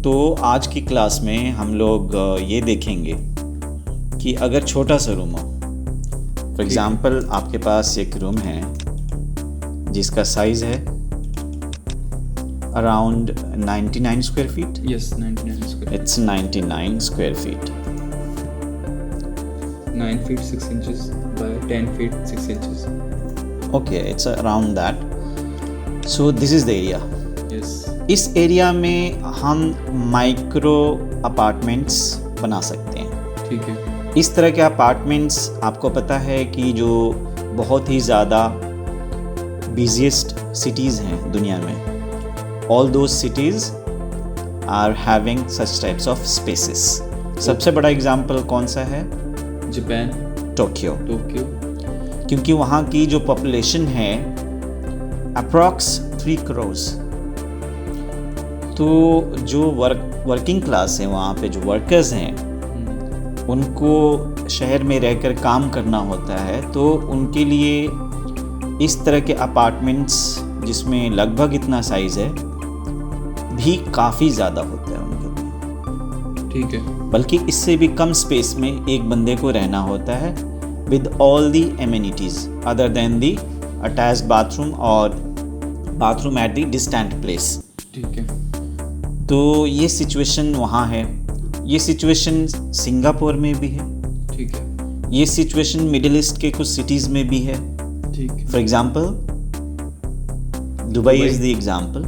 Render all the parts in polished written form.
तो आज की क्लास में हम लोग ये देखेंगे कि अगर छोटा सा रूम हो, फॉर एग्ज़ाम्पल आपके पास एक रूम है जिसका साइज़ है around 99 square feet. Yes, 99 square. It's 99 square feet. 9 feet 6 inches by 10 feet 6 inches. Okay, it's around that. So this is the area. Yes. इस एरिया में हम माइक्रो अपार्टमेंट्स बना सकते हैं. ठीक है. इस तरह के अपार्टमेंट्स आपको पता है कि जो बहुत ही ज़्यादा बिजिएस्ट सिटीज़ हैं दुनिया में, all those cities are having such types of spaces. सबसे बड़ा एग्जांपल कौन सा है? Japan, Tokyo. क्योंकि वहाँ की जो पॉपुलेशन है अप्रॉक्स 3 करोड़. तो जो वर्किंग क्लास है, वहाँ पे जो वर्कर्स हैं, उनको शहर में रहकर काम करना होता है, तो उनके लिए इस तरह के अपार्टमेंट्स जिसमें लगभग इतना साइज़ है भी काफ़ी ज़्यादा होता है उनके लिए. ठीक है. बल्कि इससे भी कम स्पेस में एक बंदे को रहना होता है with all the amenities other than the attached bathroom और bathroom at the distant place. ठीक है. तो ये सिचुएशन वहाँ है. ये सिचुएशन सिंगापुर में भी है. ठीक है. ये सिचुएशन मिडिल ईस्ट के कुछ सिटीज़ में भी है. ठीक है. For example Dubai is the example.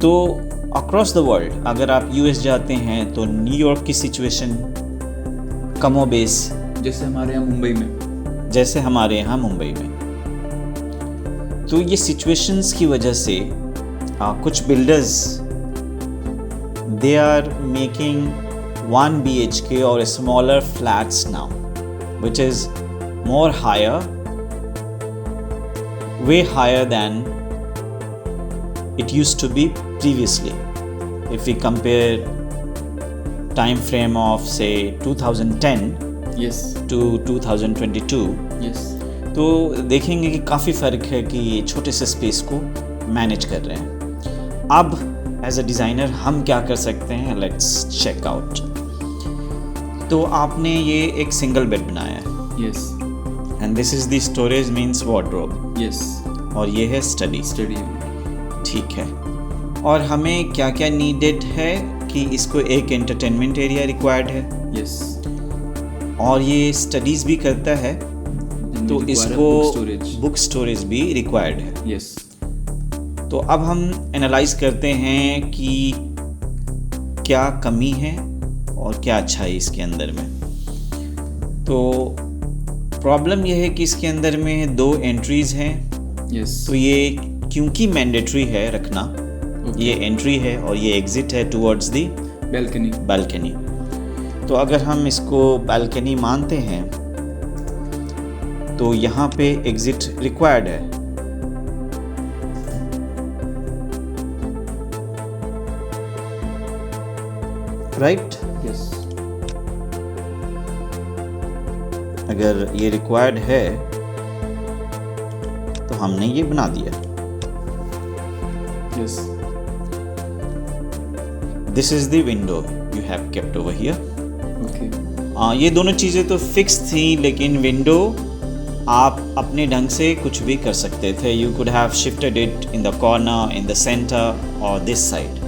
तो अक्रॉस द वर्ल्ड अगर आप यूएस जाते हैं तो न्यूयॉर्क की सिचुएशन कमोबेश जैसे हमारे यहाँ मुंबई में. तो ये सिचुएशंस की वजह से कुछ builders they are making 1 BHK और smaller flats now which is more higher, way higher than it used to be previously. If we compare time frame of say 2010 Yes. to 2022, Yes. तो देखेंगे कि काफ़ी फ़र्क है कि ये छोटे से स्पेस को मैनेज कर रहे हैं. अब एज अ डिज़ाइनर हम क्या कर सकते हैं, लेट्स चेक आउट. तो आपने ये एक सिंगल बेड बनाया है. Yes. And this is the storage means wardrobe. Yes. और ये है स्टडी. ठीक है. और हमें क्या क्या नीडेड है कि इसको एक एंटरटेनमेंट एरिया रिक्वायर्ड है. Yes. और ये स्टडीज़ भी करता है, तो इसको बुक स्टोरेज भी रिक्वायर्ड है. Yes. तो अब हम एनालाइज करते हैं कि क्या कमी है और क्या अच्छा है इसके अंदर में. तो प्रॉब्लम यह है कि इसके अंदर में 2 एंट्रीज़ हैं. Yes. तो ये क्योंकि मैंडेटरी है रखना, ये एंट्री है और ये एग्ज़िट है टुवर्ड्स दी बालकनी. तो अगर हम इसको बालकनी मानते हैं तो यहाँ पे एग्ज़िट रिक्वायर्ड है. राइट. Yes. अगर ये रिक्वायर्ड है तो हमने ये बना दिया. Yes. This is the window you have kept over here. Okay. ये दोनों चीज़ें तो फिक्स थी, लेकिन विंडो आप अपने ढंग से कुछ भी कर सकते थे. You could have shifted it in the corner, in the centre और दिस साइड,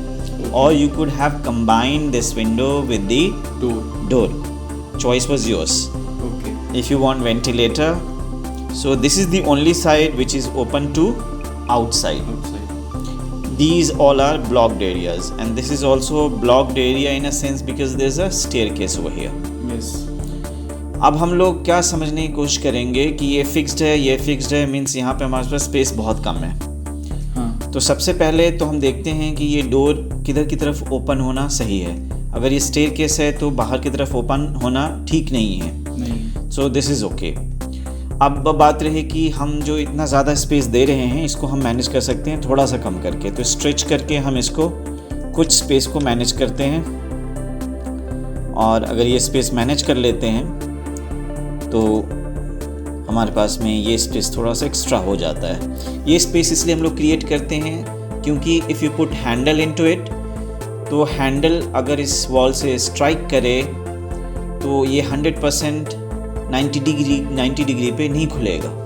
और you could have combined this window with the door. Choice was yours. Okay. If you want ventilator, so this is the only side which is open to outside. These all are blocked areas, and this is also blocked area in a sense because there's a staircase over here. Yes. अब हम लोग क्या समझने की कोशिश करेंगे कि ये फिक्स्ड है, ये फिक्स्ड है, मीन्स यहाँ पे हमारे पास स्पेस बहुत कम है. तो सबसे पहले तो हम देखते हैं कि ये डोर किधर की तरफ ओपन होना सही है. अगर ये स्टेयरकेस है तो बाहर की तरफ ओपन होना ठीक नहीं है. So this is okay. अब बात रही कि हम जो इतना ज़्यादा स्पेस दे रहे हैं इसको हम मैनेज कर सकते हैं थोड़ा सा कम करके. तो स्ट्रेच करके हम इसको कुछ स्पेस को मैनेज करते हैं, और अगर ये स्पेस मैनेज कर लेते हैं तो हमारे पास में ये स्पेस थोड़ा सा एक्स्ट्रा हो जाता है। ये स्पेस इसलिए हम लोग क्रिएट करते हैं क्योंकि if you put handle into it तो हैंडल अगर इस वॉल से स्ट्राइक करे तो ये 100% 90 डिग्री पे नहीं खुलेगा।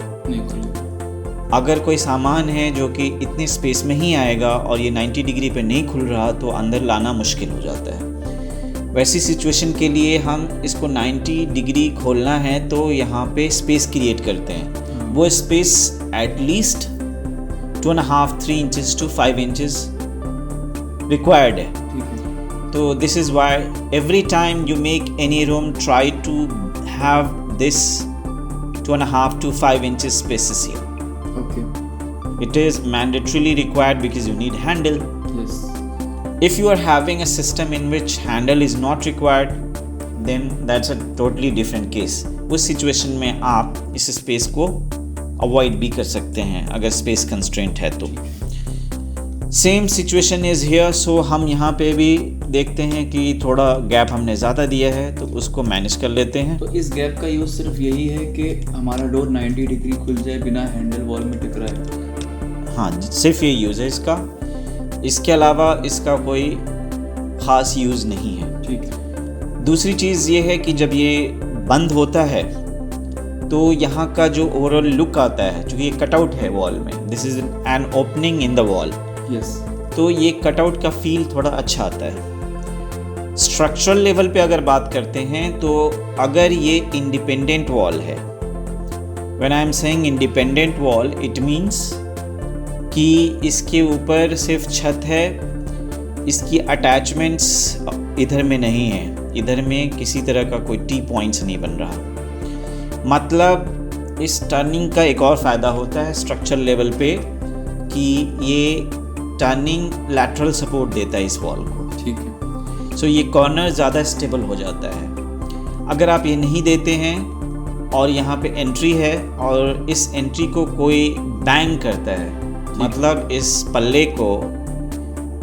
अगर कोई सामान है जो कि इतने स्पेस में ही आएगा और ये 90 डिग्री पे नहीं खुल रहा तो अंदर लाना मुश्किल हो जाता है। वैसी सिचुएशन के लिए हम इसको 90 डिग्री खोलना है तो यहाँ पे स्पेस क्रिएट करते हैं। वो space at least 2.5-3 inches to 5 inches required है। तो this is why every time you make any room try to have this 2.5 to 5 inches spaces here. Okay. It is mandatorily required because you need handle. Yes. If you are having a system in which handle is not required, then that's a totally different case. उस situation में आप इस space को avoid भी कर सकते हैं अगर space constraint है तो। Same situation is here, so हम यहाँ पे भी देखते हैं कि थोड़ा गैप हमने ज़्यादा दिया है तो उसको मैनेज कर लेते हैं। तो इस गैप का यूज़ सिर्फ यही है कि हमारा डोर 90 डिग्री खुल जाए बिना हैंडल वॉल में टकराए। हाँ, सिर्फ ये यूज़ है इसका, इसके अलावा इसका कोई ख़ास यूज़ नहीं है। ठीक है। दूसरी चीज़ ये है कि जब ये बंद होता है तो यहाँ का जो ओवरऑल लुक आता है, चूँकि ये कटआउट है वॉल में, this is an opening in the wall, तो ये कटआउट का फील थोड़ा अच्छा आता है। स्ट्रक्चरल लेवल पे अगर बात करते हैं तो अगर ये इंडिपेंडेंट वॉल है, when I am saying independent wall it means कि इसके ऊपर सिर्फ छत है, इसकी अटैचमेंट्स इधर में नहीं है, इधर में किसी तरह का कोई टी पॉइंट्स नहीं बन रहा। मतलब इस टर्निंग का एक और फ़ायदा होता है स्ट्रक्चरल लेवल पे कि ये टर्निंग लैटरल सपोर्ट देता है इस वॉल को। ठीक है। सो ये कॉर्नर ज़्यादा स्टेबल हो जाता है। अगर आप ये नहीं देते हैं और यहाँ पे एंट्री है और इस एंट्री को कोई बैंग करता है, मतलब इस पल्ले को,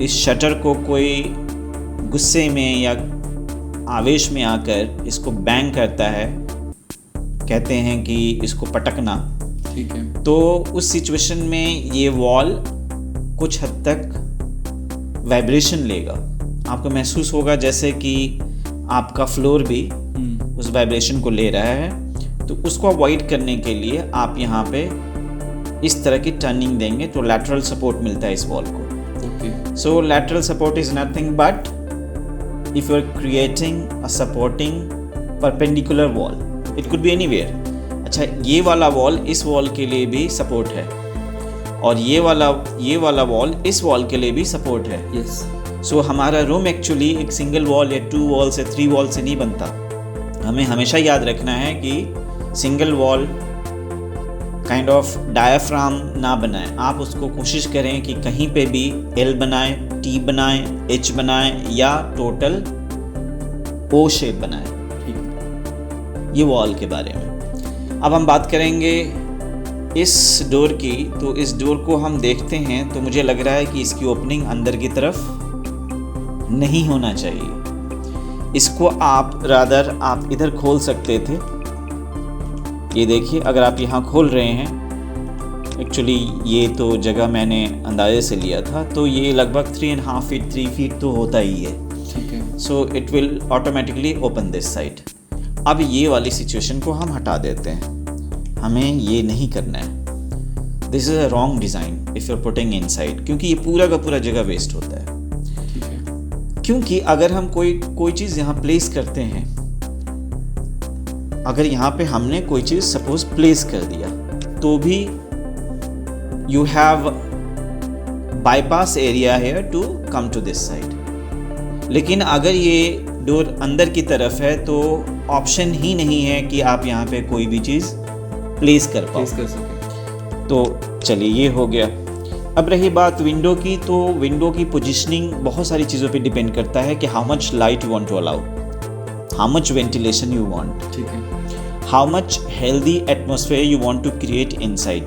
इस शटर को कोई गुस्से में या आवेश में आकर इसको बैंग करता है, कहते हैं कि इसको पटकना। ठीक है। तो उस सिचुएशन में ये वॉल कुछ हद तक वाइब्रेशन लेगा, आपको महसूस होगा जैसे कि आपका फ्लोर भी उस वाइब्रेशन को ले रहा है। तो उसको अवॉइड करने के लिए आप यहाँ पे इस तरह की टर्निंग देंगे तो लैटरल सपोर्ट मिलता है इस वॉल को। So lateral support is nothing but if you are creating a supporting perpendicular wall, it could be anywhere. अच्छा, ये वाला वॉल इस वॉल के लिए भी सपोर्ट है और ये वाला वॉल इस वॉल के लिए भी सपोर्ट है। यस। सो हमारा रूम एक्चुअली एक सिंगल वॉल या 2 वॉल से 3 वॉल से नहीं बनता। हमें हमेशा याद रखना है कि single wall kind of diaphragm ना बनाएं। आप उसको कोशिश करें कि कहीं पे भी एल बनाएं, टी बनाएं, एच बनाएं या टोटल ओ शेप बनाएं। ये वॉल के बारे में। अब हम बात करेंगे इस डोर की। तो इस डोर को हम देखते हैं तो मुझे लग रहा है कि इसकी ओपनिंग अंदर की तरफ नहीं होना चाहिए। इसको आप आप इधर खोल सकते थे। ये देखिए, अगर आप यहाँ खोल रहे हैं, एक्चुअली ये तो जगह मैंने अंदाजे से लिया था, तो ये लगभग 3.5 फीट 3 फीट तो होता ही है। ठीक है। So it will automatically open this side. अब ये वाली सिचुएशन को हम हटा देते हैं, हमें ये नहीं करना है। This is a wrong design if you are putting inside, क्योंकि ये पूरा का पूरा जगह वेस्ट होता है। क्योंकि अगर हम कोई चीज़ यहाँ प्लेस करते हैं, अगर यहाँ पे हमने कोई चीज़ सपोज प्लेस कर दिया तो भी you have bypass area here to come to this side. लेकिन अगर ये डोर अंदर की तरफ है तो ऑप्शन ही नहीं है कि आप यहाँ पे कोई भी चीज़ प्लेस कर सकें। तो चलिए, ये हो गया। अब रही बात विंडो की, तो विंडो की पोजीशनिंग बहुत सारी चीज़ों पे डिपेंड करता है कि how much light you want to allow, how much ventilation you want, ठीक है, how much healthy atmosphere you want to create inside,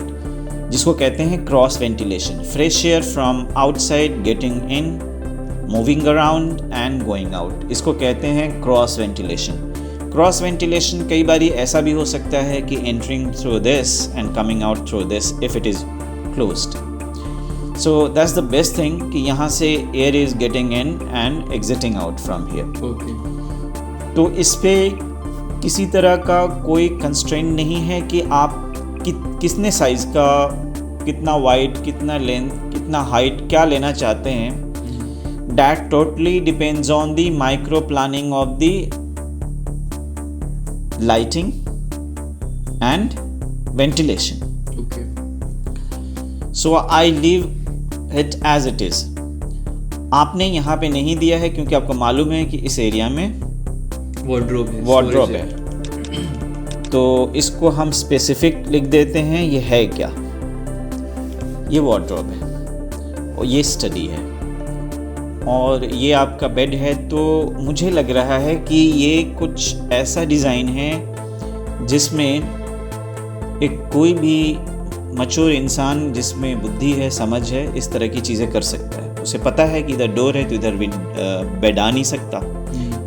जिसको कहते हैं cross ventilation. Fresh air from outside getting in, moving around and going out, इसको कहते हैं cross ventilation. Cross ventilation कई बार ऐसा भी हो सकता है कि entering through this and coming out through this if it is closed. So that's the best thing कि यहाँ से air is getting in and exiting out from here. Okay. तो इस पे किसी तरह का कोई कंस्ट्रेंट नहीं है कि आप कितने साइज़ का, कितना वाइड, कितना लेंथ, कितना हाइट, क्या लेना चाहते हैं। That totally depends on the micro planning of the lighting and ventilation. Okay. So I leave it as it is. आपने यहाँ पे नहीं दिया है क्योंकि आपको मालूम है कि इस एरिया में वार्डरोब है, तो इसको हम स्पेसिफिक लिख देते हैं। ये है क्या? ये वार्डरोब है और ये स्टडी है और ये आपका बेड है। तो मुझे लग रहा है कि ये कुछ ऐसा डिज़ाइन है जिसमें एक कोई भी मैच्योर इंसान जिसमें बुद्धि है, समझ है, इस तरह की चीज़ें कर सकता है। उसे पता है कि इधर डोर है तो इधर भी बेड आ नहीं सकता,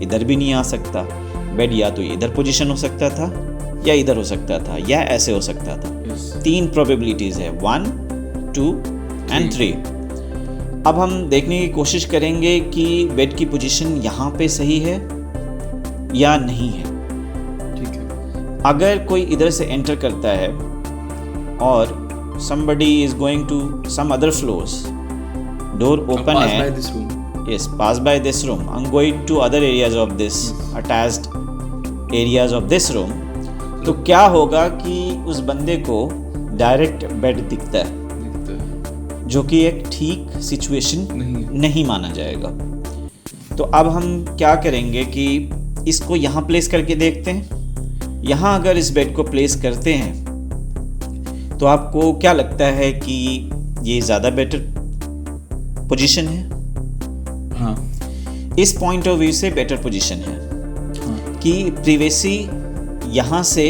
इधर भी नहीं आ सकता। बेड या तो इधर पोजीशन हो सकता था या इधर हो सकता था या ऐसे हो सकता था। तीन प्रोबेबिलिटीज़ है, 1, 2 एंड 3। अब हम देखने की कोशिश करेंगे कि बेड की पोजीशन यहाँ पे सही है या नहीं है। ठीक है। अगर कोई इधर से एंटर करता है और somebody is going to some other floors, door open Pass है, by this room. yes, pass by this room, I'm going to other areas of this attached areas of this room, तो क्या होगा कि उस बंदे को डायरेक्ट बेड दिखता है, जो कि एक ठीक सिचुएशन नहीं माना जाएगा। तो अब हम क्या करेंगे कि इसको यहाँ प्लेस करके देखते हैं। यहाँ अगर इस बेड को प्लेस करते हैं तो आपको क्या लगता है कि ये ज़्यादा बेटर पोजीशन है? हाँ। इस पॉइंट ऑफ व्यू से बेटर पोजीशन है। हाँ। कि प्रिवेसी यहाँ से,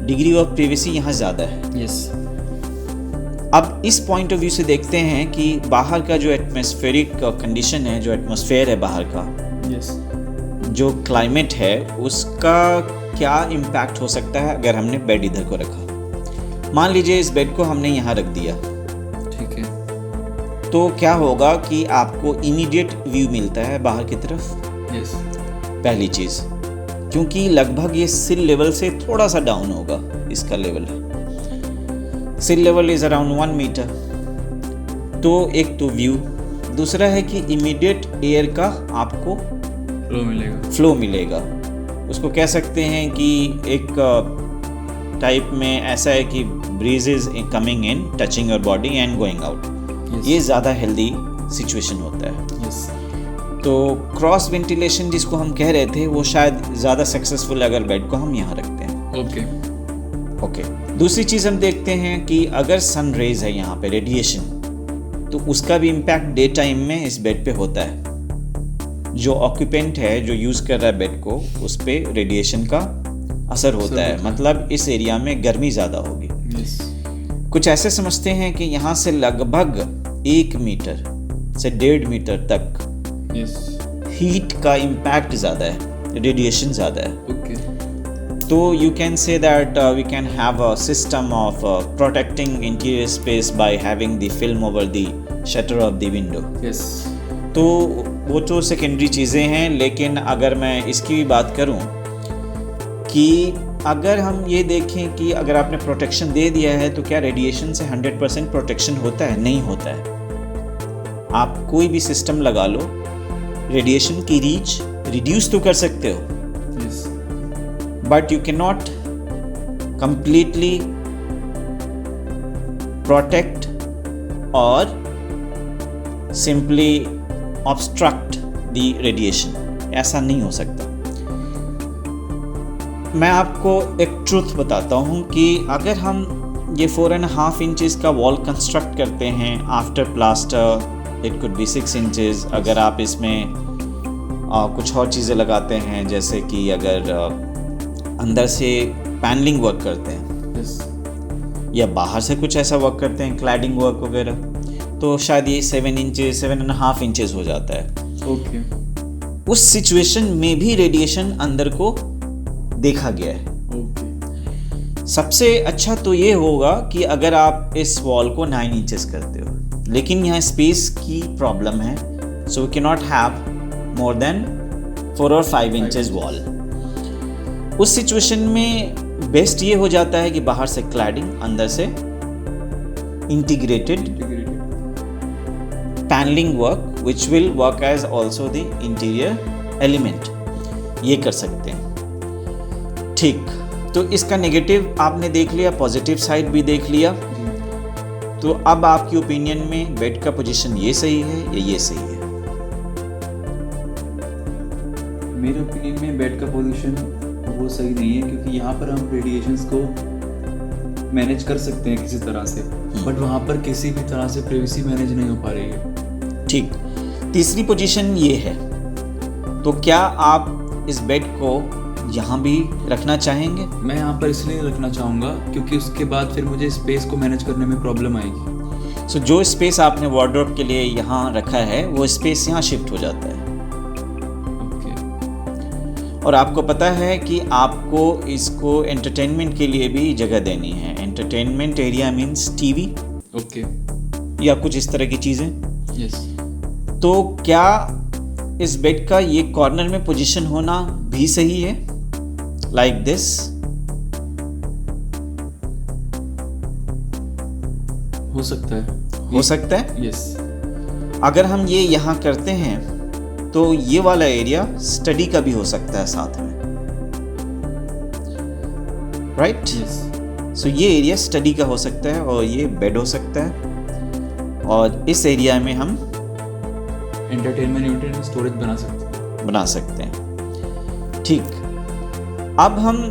डिग्री ऑफ प्रिवेसी यहाँ ज़्यादा है। यस। अब इस पॉइंट ऑफ व्यू से देखते हैं कि बाहर का जो एटमॉस्फेरिक कंडीशन है, जो एटमॉस्फेयर है बाहर का, यस, जो क्लाइमेट है, उसका क्या इम्पैक्ट हो सकता है अगर हमने बेड इधर को रखा। मान लीजिए इस बेड को हमने यहाँ रख दिया, ठीक है, तो क्या होगा कि आपको इमीडिएट व्यू मिलता है बाहर की तरफ। यस। पहली चीज़, क्योंकि लगभग ये सिल लेवल से थोड़ा सा डाउन होगा, इसका लेवल है, सिल लेवल इज अराउंड 1 मीटर। तो एक तो व्यू, दूसरा है कि इमीडिएट एयर का आपको फ्लो मिलेगा। उसको कह सकते हैं कि एक टाइप में ऐसा है कि breeze is coming in, touching your body and going out. ये ज़्यादा हेल्दी सिचुएशन होता है। yes. तो क्रॉस वेंटिलेशन जिसको हम कह रहे थे वो शायद ज़्यादा सक्सेसफुल अगर बेड को हम यहाँ रखते हैं। ओके। दूसरी चीज़ हम देखते हैं कि अगर सन रेज है यहाँ पे, रेडिएशन, तो उसका भी इम्पैक्ट डे टाइम में इस बेड पे होता है। जो ऑक्यूपेंट है, जो यूज़ कर रहा है बेड को, उस पर रेडिएशन का असर होता है। मतलब इस एरिया में गर्मी ज़्यादा होगी। yes. कुछ ऐसे समझते हैं कि यहाँ से लगभग 1 मीटर से 1.5 मीटर तक yes. हीट का इम्पैक्ट ज़्यादा है, रेडिएशन ज़्यादा है। okay. तो you can say that we can have a system of protecting interior space by having the film over the shutter of the window. yes. तो वो तो सेकेंडरी चीज़ें हैं, लेकिन अगर मैं इसकी भी बात करूँ कि अगर हम ये देखें कि अगर आपने प्रोटेक्शन दे दिया है तो क्या रेडिएशन से 100% प्रोटेक्शन होता है? नहीं होता है। आप कोई भी सिस्टम लगा लो, रेडिएशन की रीच रिड्यूस तो कर सकते हो, yes. But you can not completely protect और सिंपली ऑब्स्ट्रक्ट द रेडिएशन। ऐसा नहीं हो सकता। मैं आपको एक ट्रूथ बताता हूँ कि अगर हम ये 4.5 इंचेस का वॉल कंस्ट्रक्ट करते हैं after plaster, it could B 6 inches. अगर आप इसमें कुछ और चीज़ें लगाते हैं, जैसे कि अगर अंदर से पैनलिंग वर्क करते हैं, yes. या बाहर से कुछ ऐसा वर्क करते हैं, क्लैडिंग वर्क वगैरह, तो शायद ये 7 इंचेस 7.5 इंचेस हो जाता है। okay. उस सिचुएशन में भी रेडिएशन अंदर को देखा गया है। okay. सबसे अच्छा तो ये होगा कि अगर आप इस वॉल को 9 इंचेस करते हो, लेकिन यहाँ स्पेस की प्रॉब्लम है, so we can not have more than 4 और 5 इंचेस वॉल। उस सिचुएशन में बेस्ट ये हो जाता है कि बाहर से क्लैडिंग, अंदर से integrated panelling work which will work as also the interior element, ये कर सकते हैं। ठीक, तो इसका नेगेटिव आपने देख लिया, पॉजिटिव साइड भी देख लिया। तो अब आपकी ओपिनियन में बेड का पोजीशन ये सही है या ये सही है? मेरे ओपिनियन में बेड का पोजीशन वो सही नहीं है, क्योंकि यहाँ पर हम रेडिएशंस को मैनेज कर सकते हैं किसी तरह से, बट वहाँ पर किसी भी तरह से प्राइवेसी मैनेज नहीं हो पा रही है। ठीक, तीसरी पोजीशन ये है, तो क्या आप इस बेड को यहाँ भी रखना चाहेंगे? मैं यहाँ पर इसलिए रखना चाहूँगा क्योंकि उसके बाद फिर मुझे स्पेस को मैनेज करने में प्रॉब्लम आएगी। सो जो स्पेस आपने वार्डरोब के लिए यहाँ रखा है वो स्पेस यहाँ शिफ्ट हो जाता है। और आपको पता है कि आपको इसको एंटरटेनमेंट के लिए भी जगह देनी है। एंटरटेनमेंट एरिया मीन्स टीवी या कुछ इस तरह की चीज़ें। यस। तो क्या इस बेड का ये कॉर्नर में पोजीशन होना भी सही है, लाइक दिस? हो सकता है। हो सकता है। यस। अगर हम ये यहाँ करते हैं तो ये वाला एरिया स्टडी का भी हो सकता है साथ में, राइट? सो ये एरिया स्टडी का हो सकता है और ये बेड हो सकता है, और इस एरिया में हम एंटरटेनमेंट यूनिट स्टोरेज बना सकते हैं। ठीक, अब हम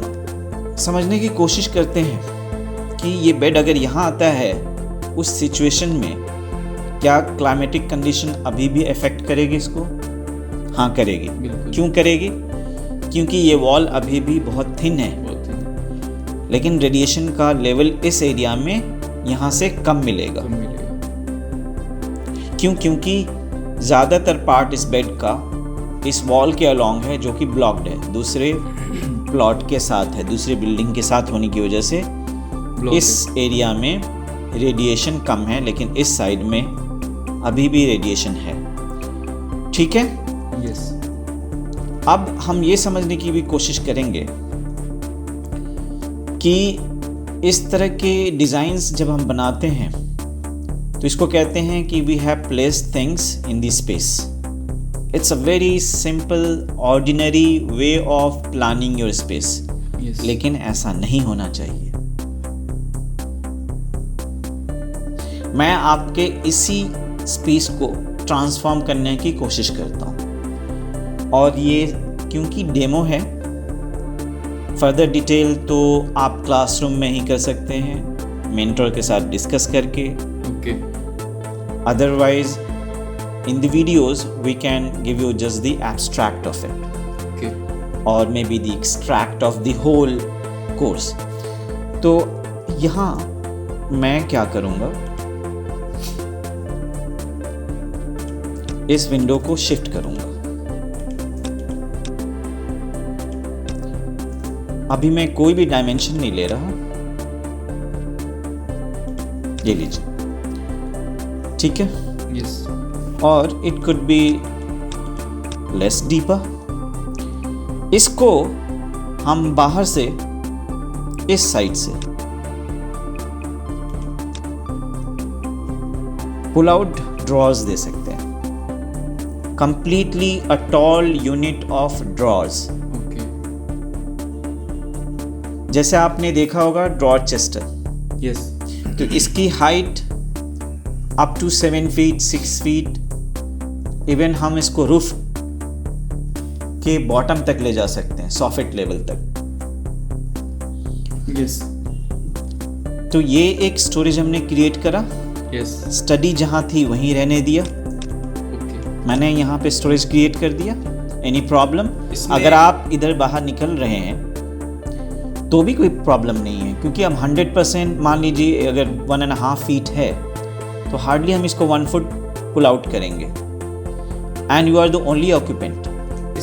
समझने की कोशिश करते हैं कि ये बेड अगर यहाँ आता है उस सिचुएशन में क्या क्लाइमेटिक कंडीशन अभी भी अफेक्ट करेगी इसको? हाँ, करेगी। क्यों करेगी? क्योंकि ये वॉल अभी भी बहुत थिन है, लेकिन रेडिएशन का लेवल इस एरिया में यहाँ से कम मिलेगा। क्यों? क्योंकि ज़्यादातर पार्ट इस बेड का इस वॉल के अलोंग है, जो कि ब्लॉक्ड है, दूसरे प्लॉट के साथ है, दूसरे बिल्डिंग के साथ होने की वजह से इस एरिया में रेडिएशन कम है, लेकिन इस साइड में अभी भी रेडिएशन है। ठीक है? यस। अब हम ये समझने की भी कोशिश करेंगे कि इस तरह के डिज़ाइंस जब हम बनाते हैं तो इसको कहते हैं कि we have placed things in the space. It's a very simple ordinary way of planning your space, लेकिन ऐसा नहीं होना चाहिए। मैं आपके इसी स्पेस को ट्रांसफॉर्म करने की कोशिश करता हूँ, और ये क्योंकि डेमो है, फर्दर डिटेल तो आप क्लासरूम में ही कर सकते हैं मेंटर के साथ डिस्कस करके। Otherwise in the videos we can give you just the abstract of it, और may be the extract of the whole course. तो यहाँ मैं क्या करूँगा, इस विंडो को शिफ्ट करूँगा। अभी मैं कोई भी डायमेंशन नहीं ले रहा, ये लीजिए। ठीक है? यस। और it could be less deeper. इसको हम बाहर से इस साइड से पुल आउट ड्रॉर्स दे सकते हैं, completely a tall unit of drawers. जैसे आपने देखा होगा ड्रॉर चेस्टर। यस। तो इसकी height up to 7 feet 6 feet, even हम इसको रूफ के बॉटम तक ले जा सकते हैं, सॉफिट लेवल तक। यस। तो ये एक स्टोरेज हमने क्रिएट करा। यस। स्टडी जहां थी वहीं रहने दिया। मैंने यहाँ पे स्टोरेज क्रिएट कर दिया। Any problem? अगर आप इधर बाहर निकल रहे हैं तो भी कोई प्रॉब्लम नहीं है, क्योंकि हम 100% मान लीजिए अगर 1.5 फीट है तो हार्डली हम इसको 1 फुट पुल आउट करेंगे, and you are the only occupant.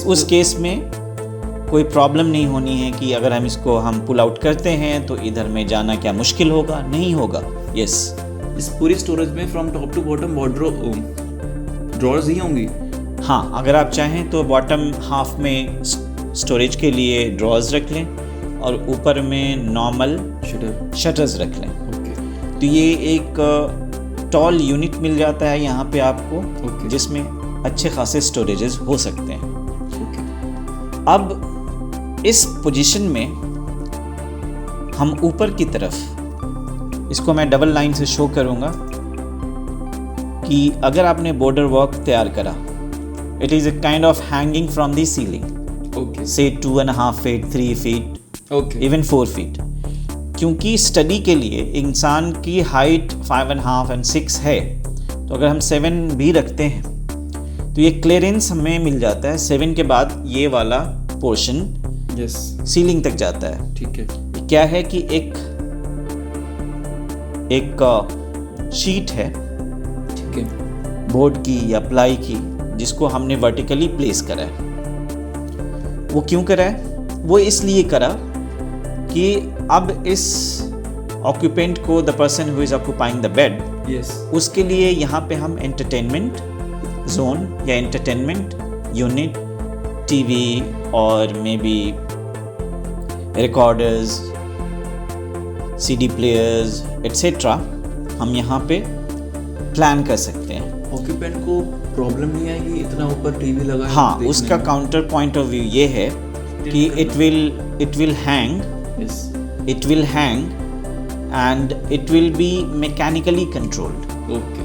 उस केस में कोई प्रॉब्लम नहीं होनी है कि अगर हम इसको पुल आउट करते हैं तो इधर में जाना क्या मुश्किल होगा? नहीं होगा। यस। इस पूरी स्टोरेज में from top to bottom drawers ही होंगी? हाँ, अगर आप चाहें तो बॉटम हाफ में स्टोरेज के लिए ड्रॉर्स रख लें और ऊपर में नॉर्मल शटर्स रख लें। ओके। तो ये एक टॉल यूनिट मिल जाता है यहाँ पे आपको, जिसमें अच्छे खासे स्टोरेजेस हो सकते हैं। अब इस पोजीशन में हम ऊपर की तरफ, इसको मैं डबल लाइन से शो करूँगा कि अगर आपने बॉर्डर वॉक तैयार करा, it is a kind of hanging from the ceiling, से 2.5 feet, 3 feet, इवन 4 feet। क्योंकि स्टडी के लिए इंसान की हाइट 5.5 and 6 है, तो अगर हम 7 भी रखते हैं तो ये क्लियरेंस हमें मिल जाता है। 7 के बाद ये वाला पोर्शन सीलिंग तक जाता है। ठीक है। क्या है कि एक शीट है, ठीक है, बोर्ड की या प्लाई की, जिसको हमने वर्टिकली प्लेस करा है। वो क्यों करा है? वो इसलिए करा कि अब इस ऑक्यूपेंट को, the person who is occupying the bed, उसके लिए यहाँ पे हम एंटरटेनमेंट जोन या एंटरटेनमेंट यूनिट, टीवी और may B recorders, CD players etcetera हम यहाँ पे प्लान कर सकते हैं। ऑक्यूपेंट को प्रॉब्लम नहीं आएगी इतना ऊपर टीवी लगा है? हाँ, उसका काउंटर पॉइंट ऑफ व्यू ये है कि it will hang and it will be mechanically controlled. Okay.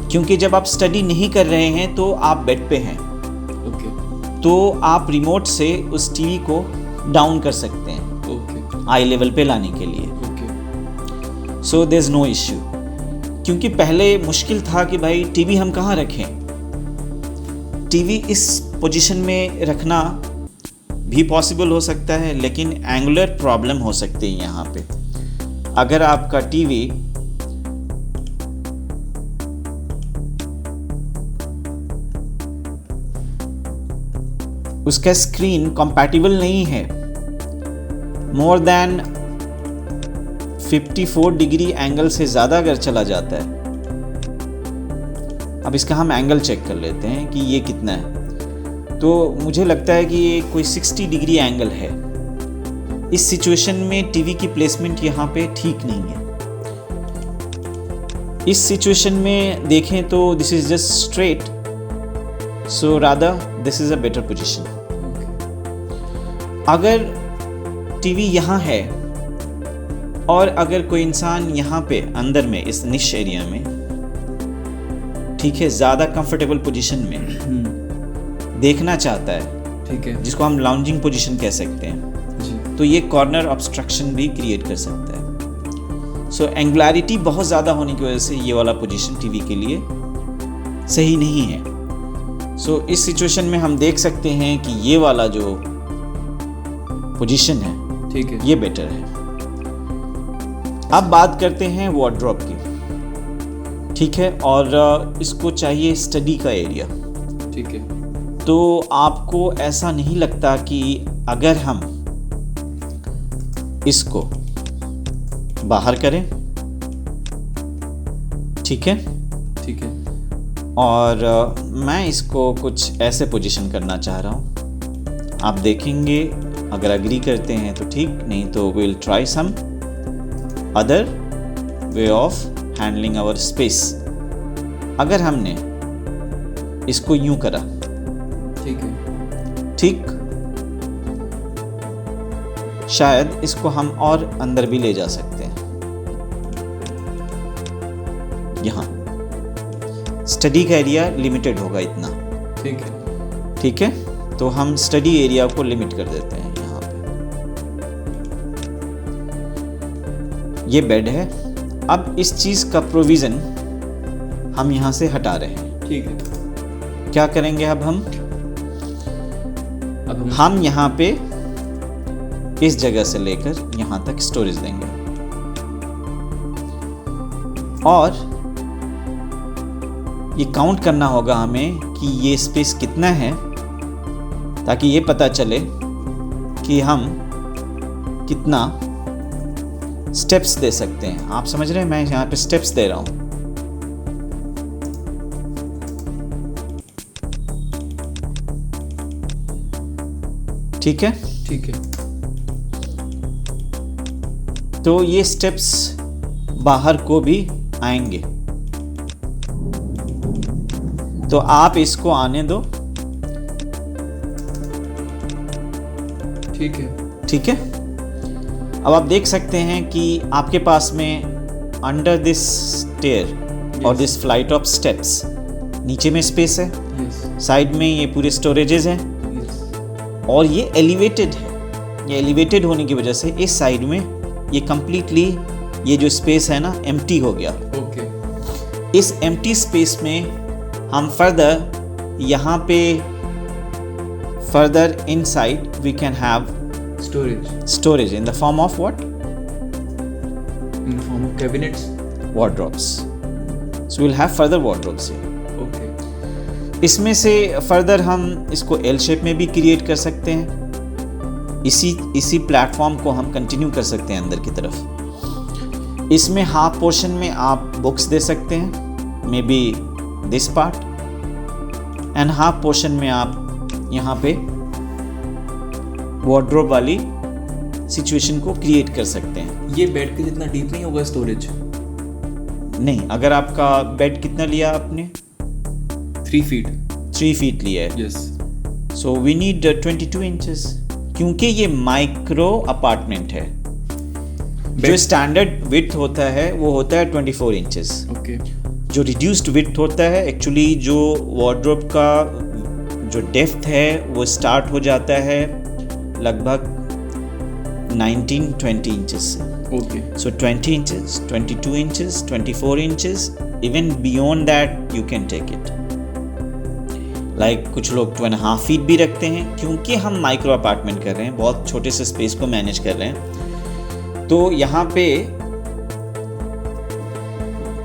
क्योंकि जब आप स्टडी नहीं कर रहे हैं तो आप बेड पे हैं। ओके। तो आप रिमोट से उस टीवी को डाउन कर सकते हैं, आई लेवल पे लाने के लिए। So there is no issue. क्योंकि पहले मुश्किल था कि भाई टीवी हम कहाँ रखें। टीवी इस पोजीशन में रखना भी पॉसिबल हो सकता है, लेकिन एंगुलर प्रॉब्लम हो सकती है यहाँ पे। अगर आपका टीवी उसका स्क्रीन कंपैटिबल नहीं है, मोर देन 54 डिग्री एंगल से ज़्यादा अगर चला जाता है, अब इसका हम एंगल चेक कर लेते हैं कि ये कितना है। तो मुझे लगता है कि ये कोई 60 डिग्री एंगल है। इस सिचुएशन में टीवी की प्लेसमेंट यहाँ पे ठीक नहीं है। इस सिचुएशन में देखें तो this is just straight, so rather this is a better position. अगर टीवी यहाँ है और अगर कोई इंसान यहाँ पे अंदर में इस निश एरिया में, ठीक है, ज़्यादा कंफर्टेबल पोजीशन में देखना चाहता है, ठीक है, जिसको हम लाउंजिंग पोजीशन कह सकते हैं जी, तो ये कॉर्नर ऑब्स्ट्रक्शन भी क्रिएट कर सकता है। सो एंगुलैरिटी बहुत ज़्यादा होने की वजह से ये वाला पोजीशन टीवी के लिए सही नहीं है। सो इस सिचुएशन में हम देख सकते हैं कि ये वाला जो पोजीशन है, ठीक है, ये बेटर है। अब बात करते हैं वार्डरोब की, ठीक है, और इसको चाहिए स्टडी का एरिया, ठीक है। तो आपको ऐसा नहीं लगता कि अगर हम इसको बाहर करें, ठीक है, ठीक है, और मैं इसको कुछ ऐसे पोजीशन करना चाह रहा हूँ। आप देखेंगे, अगर एग्री करते हैं तो ठीक, नहीं तो will try some other way of handling our space. अगर हमने इसको यूं करा, ठीक है, ठीक, शायद इसको हम और अंदर भी ले जा सकते हैं। यहाँ स्टडी का एरिया लिमिटेड होगा इतना, ठीक है, ठीक है, तो हम स्टडी एरिया को लिमिट कर देते हैं। यहाँ पे ये बेड है। अब इस चीज का प्रोविजन हम यहाँ से हटा रहे हैं, ठीक है। क्या करेंगे अब हम यहाँ पे इस जगह से लेकर यहाँ तक स्टोरेज देंगे, और ये काउंट करना होगा हमें कि ये स्पेस कितना है, ताकि ये पता चले कि हम कितना स्टेप्स दे सकते हैं। आप समझ रहे हैं, मैं यहाँ पे स्टेप्स दे रहा हूँ। ठीक है, ठीक है। तो ये स्टेप्स बाहर को भी आएंगे, तो आप इसको आने दो। ठीक है, ठीक है। अब आप देख सकते हैं कि आपके पास में अंडर दिस स्टेयर और दिस फ्लाइट ऑफ स्टेप्स नीचे में स्पेस है, यस, साइड में ये पूरे स्टोरेजेस हैं, यस, और ये एलिवेटेड है। ये एलिवेटेड होने की वजह से इस साइड में ये कंप्लीटली ये जो स्पेस है ना एम्प्टी हो गया। ओके। इस एम्प्टी स्पेस में हम फर्दर यहाँ पे further inside we can have storage in the form of what? In the form of cabinets, wardrobes. So we'll have further wardrobes here. okay, इसमें से फर्दर हम इसको L शेप में भी क्रिएट कर सकते हैं। इसी प्लेटफॉर्म को हम कंटिन्यू कर सकते हैं अंदर की तरफ। इसमें हाफ पोर्शन में आप बुक्स दे सकते हैं, may be this part, and half portion में आप यहाँ पे वार्डरोब वाली सिचुएशन को क्रिएट कर सकते हैं। ये बेड के जितना डीप नहीं होगा स्टोरेज? नहीं, अगर आपका बेड कितना लिया आपने? 3 फीट। 3 फीट लिया है, yes. So we need 22 inches, क्योंकि ये माइक्रो अपार्टमेंट है। जो स्टैंडर्ड विड्थ होता है वो होता है 24 इंचेस। ओके। जो रिड्यूस्ड विड्थ होता है, एक्चुअली जो वार्डरोब का जो डेप्थ है वो स्टार्ट हो जाता है लगभग 19-20 इंचेस से। Okay. So 20 inches, 22 inches, 24 inches, even beyond that you can take it. Like कुछ लोग 2.5 feet भी रखते हैं, क्योंकि हम माइक्रो अपार्टमेंट कर रहे हैं, बहुत छोटे से स्पेस को मैनेज कर रहे हैं। तो यहाँ पे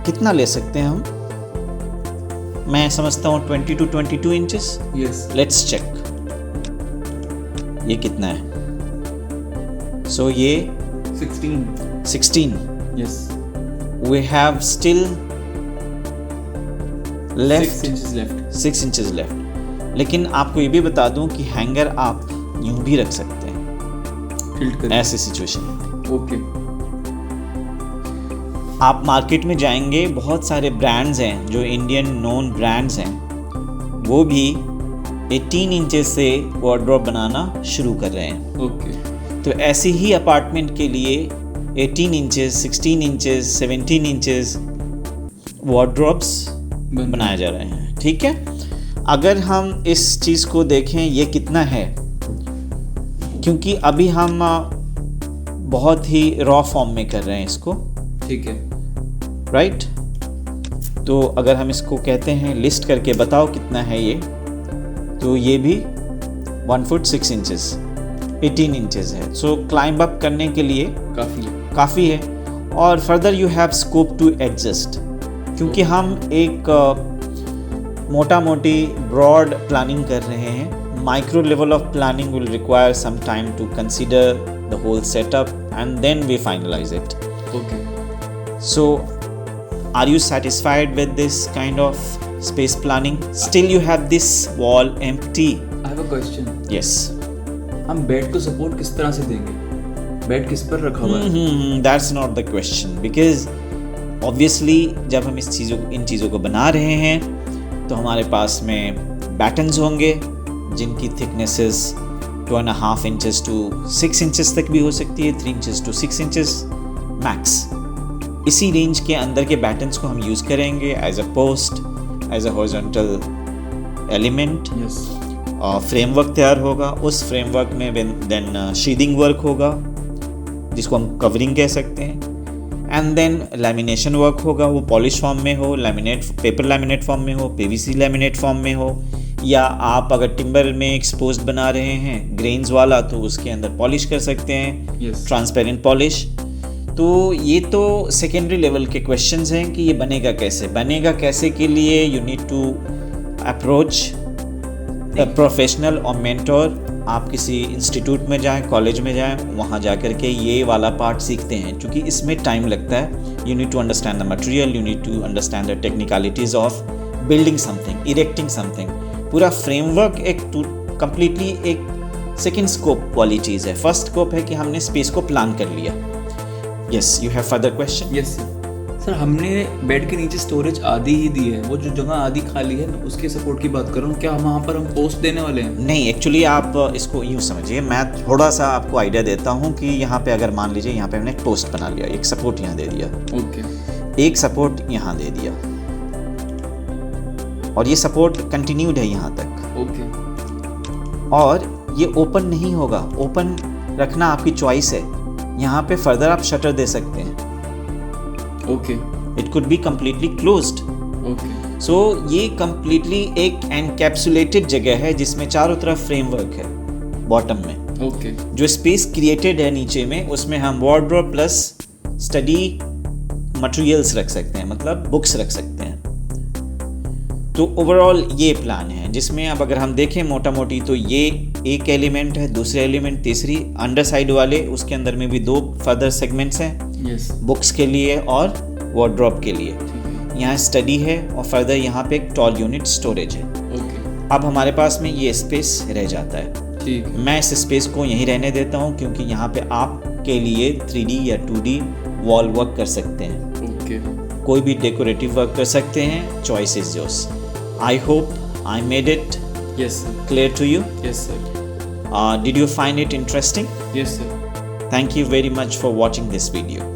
कितना ले सकते हैं हम? मैं समझता हूँ 20 to 22 inches. Yes. Let's check ये कितना है। सो ये 16. Yes. We have still left 6 inches left. 6 inches left. लेकिन आपको ये भी बता दूं कि हैंगर आप यूं भी रख सकते हैं टिल्ट कर ऐसे सिचुएशन में। ओके। आप मार्केट में जाएंगे, बहुत सारे ब्रांड्स हैं जो इंडियन नोन ब्रांड्स हैं, वो भी 18 इंचेस से वार्डरोब बनाना शुरू कर रहे हैं। ओके। तो ऐसे ही अपार्टमेंट के लिए 18 इंचेस, 16 इंचेस, 17 इंचेस वार्डरोब्स बनाए जा रहे हैं। ठीक है, अगर हम इस चीज़ को देखें ये कितना है, क्योंकि अभी हम बहुत ही रॉ फॉर्म में कर रहे हैं इसको। ठीक है। राइट, तो अगर हम इसको कहते हैं लिस्ट करके बताओ कितना है ये, तो ये भी 1 फुट 6 इंचेस 18 इंचेस है। सो क्लाइंब अप करने के लिए काफ़ी है। और further you have scope to adjust, क्योंकि हम एक मोटा मोटी ब्रॉड प्लानिंग कर रहे हैं। Micro level of planning will require some time to consider the whole setup and then we finalise it. Okay. So are you satisfied with this kind of space planning? Still you have this wall empty. I have a question. Yes. हम bed को support किस तरह से देंगे? Bed किस पर रखा हुआ है? That's not the question, because obviously जब हम इन चीज़ों को बना रहे हैं तो हमारे पास में बैटन्स होंगे जिनकी थिकनेसेस 2.5 इंचेस टू 6 इंचेस तक भी हो सकती है, 3 इंचेस टू 6 इंचेस मैक्स। इसी रेंज के अंदर के बैटन्स को हम यूज़ करेंगे as a post, as a horizontal element. Yes. Framework तैयार होगा, उस फ्रेमवर्क में देन शीदिंग वर्क होगा जिसको हम कवरिंग कह सकते हैं, एंड देन लैमिनेशन वर्क होगा, वो पॉलिश फॉर्म में हो, पेपर लैमिनेट फॉर्म में हो, पीवीसी लैमिनेट फॉर्म में हो, या आप अगर टिम्बर में एक्सपोज्ड बना रहे हैं ग्रेन्स वाला तो उसके अंदर पॉलिश कर सकते हैं, Yes. Transparent polish. तो ये तो सेकेंडरी लेवल के क्वेश्चंस हैं कि ये बनेगा कैसे के लिए you need to approach a professional or mentor आप किसी इंस्टीट्यूट में जाएं, कॉलेज में जाएं, वहाँ जा कर के ये वाला पार्ट सीखते हैं, क्योंकि इसमें टाइम लगता है। You need to understand the material, you need to understand the technicalities of building something, erecting something. पूरा फ्रेमवर्क एक कम्प्लीटली एक सेकेंड स्कोप वाली चीज़ है। फर्स्ट स्कोप है कि हमने स्पेस को प्लान कर लिया। Yes, you have further question? Yes sir, हमने बेड के नीचे स्टोरेज आधी ही दी है, वो जो जगह आधी खाली है मैं उसके सपोर्ट की बात कर रहा हूँ। क्या वहाँ पर हम पोस्ट देने वाले हैं? नहीं, एक्चुअली आप इसको यूँ समझिए, मैं थोड़ा सा आपको आइडिया देता हूँ कि यहाँ पे अगर मान लीजिए यहाँ पे हमने एक पोस्ट बना लिया, एक सपोर्ट यहाँ दे दिया, ओके, एक सपोर्ट यहाँ दे दिया, और ये सपोर्ट कंटिन्यूड है यहाँ तक, ओके, और ये ओपन नहीं होगा। ओपन रखना आपकी चॉइस है। यहाँ पे फर्दर आप शटर दे सकते हैं। Okay, it could be completely closed. Okay, so ये कम्प्लीटली एक एनकैप्सुलेटेड जगह है जिसमें चारों तरफ फ्रेमवर्क है बॉटम में। ओके, जो स्पेस क्रिएटेड है नीचे में, उसमें हम वार्डरोब प्लस स्टडी मटेरियल्स रख सकते हैं, मतलब बुक्स रख सकते हैं। तो ओवरऑल ये प्लान है, जिसमें अब अगर हम देखें मोटा मोटी तो ये एक एलिमेंट है, दूसरे एलिमेंट, तीसरी अंडर साइड वाले, उसके अंदर में भी 2 फर्दर सेगमेंट्स हैं, यस, बुक्स के लिए और वार्डरोब के लिए। यहाँ स्टडी है और फर्दर यहाँ पे एक टॉल यूनिट स्टोरेज है। ओके, अब हमारे पास में ये स्पेस रह जाता है। ठीक है, मैं इस स्पेस को यहीं रहने देता हूँ, क्योंकि यहाँ पे आपके लिए 3D या 2D वॉल वर्क कर सकते हैं। ओके, कोई भी डेकोरेटिव वर्क कर सकते हैं। Choice is yours. I hope I made it yes sir, clear to you. Yes sir, Did you find it interesting? Yes sir. Thank you very much for watching this video.